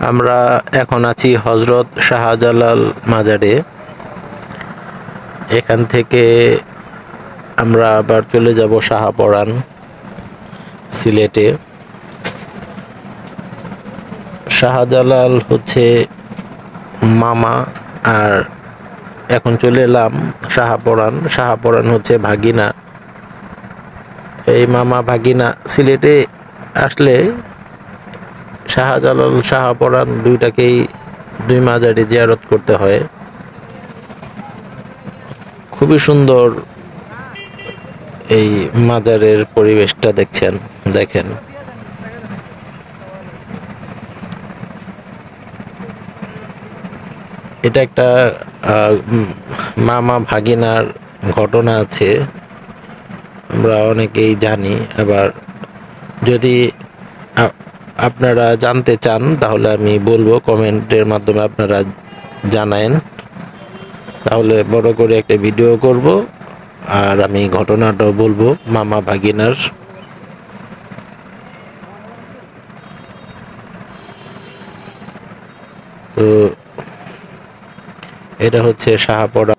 আমরা এখন আছি হযরত শাহজালাল মাজারে। এখান থেকে আমরা আবার চলে যাব শাহপরান, সিলেটে। শাহজালাল হচ্ছে মামা, আর এখন চলে এলাম শাহপরান। শাহপরান হচ্ছে ভাগিনা। এই মামা ভাগিনা সিলেটে আসলে শাহজালাল শাহপরান দুই মাজারে জিয়ারত করতে হয়। খুবই সুন্দর এই মাজারের পরিবেশটা দেখেন। এটা একটা মামা ভাগিনার ঘটনা আছে, আমরা অনেকেই জানি। আবার যদি আপনারা জানতে চান তাহলে আমি বলবো, কমেন্টের মাধ্যমে আপনারা জানায়েন, তাহলে বড় করে একটা ভিডিও করব আর আমি ঘটনাটাও বলবো মামা ভাগিনার। তো এটা হচ্ছে শাহপরান।